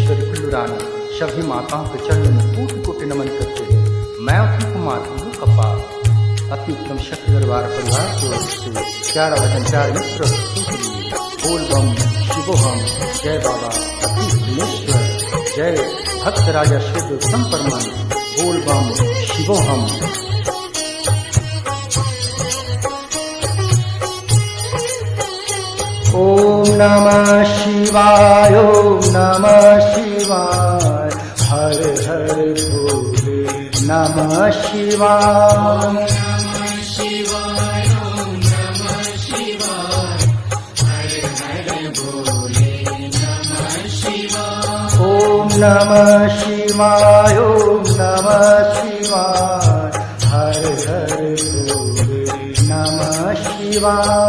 भुवनेश्वरी कुल्लू रानी सभी माताओं के चरणों में कोटि कोटि नमन करते हैं। मैं उत्तम कुमार हूँ कपाल। अति उत्तम शक्ति दरबार परिवार की ओर से 11 भजन 4 मित्र बोल बम शिवोहम। जय बाबा अति भुवनेश्वर, जय भक्त राजा शुद्ध उत्तम परमान। बोल बम शिवोहम। ओम नमः शिवाय, ओम नमः शिवाय, हर हर भोले नमः शिवाय। ओम नमः शिवाय, ओम नमः शिवाय, हर हर भोले नमः शिवाय।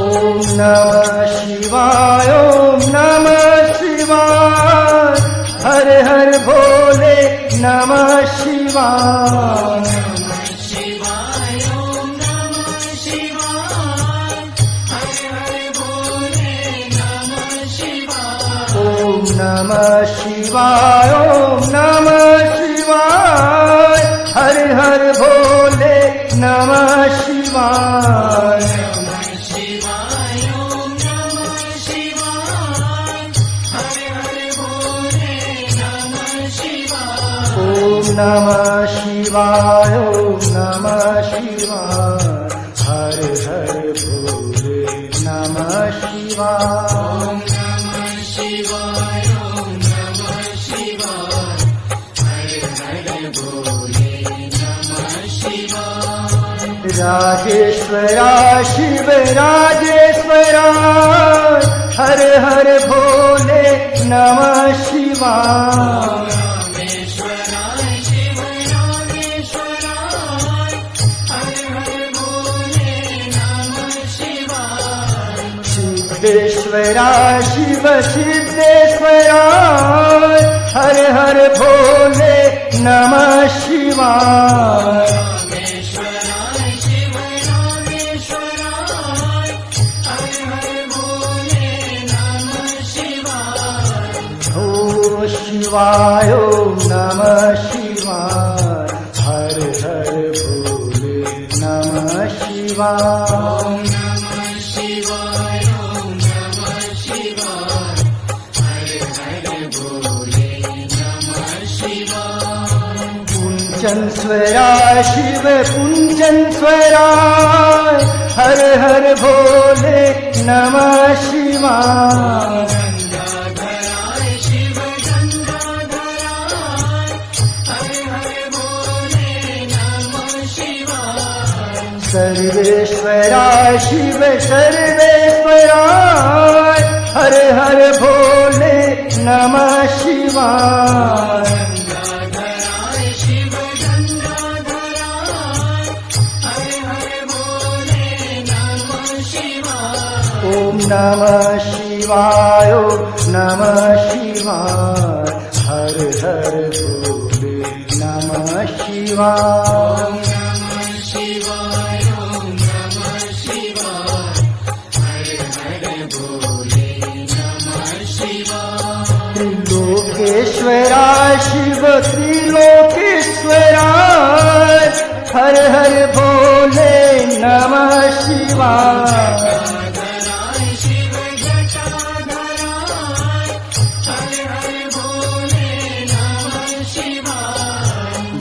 ओम नमः शिवाय, ओम नमः शिवाय, हर हर भोले नमः शिवाय। ओम नमः शिवाय, ओम नमः शिवाय, हर हर भोले नमः शिवाय। ओम नमः शिवाय, ओम नमः शिवाय, हर हर भोले नमः शिवाय। राजेश्वरा शिव राजेश्वरा, हर हर भोले नमः शिवाय। सिद्धेश्वरा शिव सिद्धेश्वरा, हर हर भोले नमः शिवाय। ओम शिवाय, ओम नमः शिवाय, हर हर भोले नमः शिवाय। पुंजन स्वरा शिव पुंजन स्वरा, हर हर भोले नमः शिवाय। सर्वेश्वरा शिव सर्वेश्वरा, हर हर भोले नमः शिवाय। ओम नमः शिवाय, ओम नमः शिवाय, हर हर भोले नमः शिवाय। त्रिलोकेश्वरा शिव त्रिलोकेश्वरा, हर हर भोले नमः शिवाय।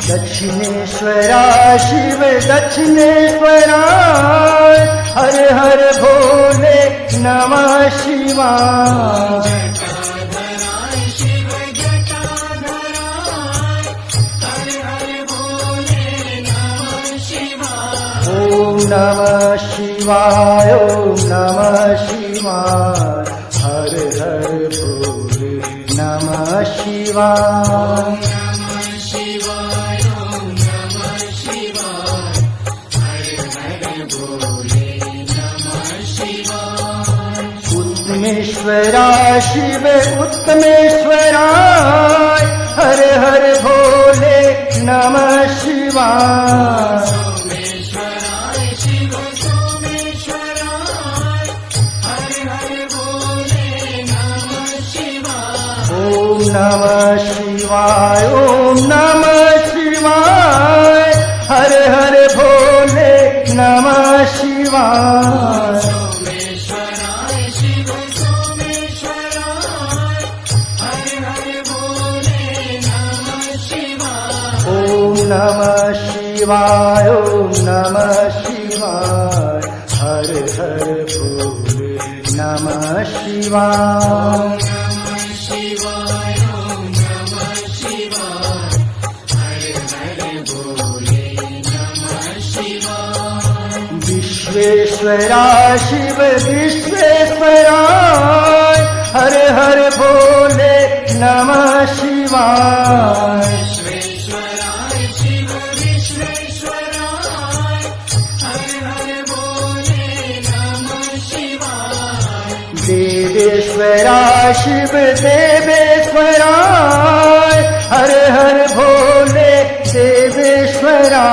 दक्षिणेश्वरा शिव दक्षिणेश्वरा, हर हर भोले नमः शिवाय। ओम नमः शिवाय, ओम नमः शिवाय, हर हर भोले नमः शिवाय। उत्तमेश्वरा शिव उत्तमेश्वरा, हर हर भोले नमः शिवाय। नमः शिवाय, ओम नमः शिवाय, हर हर भोले नमः शिवाय। सोमेश्वराय शिव सोमेश्वराय, हर हर भोले नमः शिवाय। ओम नमः शिवाय, ओम नमः शिवाय, हर हर भोले नमः शिवाय। शिवाय ओम नमः शिवाय, हर हर भोले नमः शिवाय। विश्वेश्वरा शिव विश्वेश्वरा, हर हर भोले नमः शिवाय। विश्वेश्वराय शिव विश्वेश्वराय, हर हर भोले नमः शिवाय। देवेश्वरा शिव देवेश्वरा, हर हर भोले देवेश्वरा।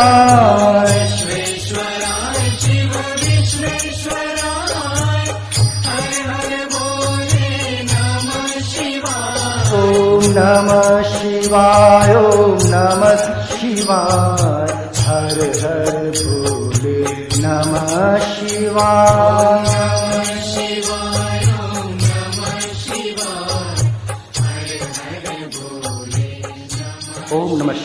विश्वेश्वराय शिव विश्वेश्वराय, हर हर भोले नमः शिवाय। ओम नमः शिवाय, ओम नमः शिवाय, हर हर भोले नमः शिवाय। शिवाय ओम नमः शिवाय, हर हर भोले नमः। ओम नमः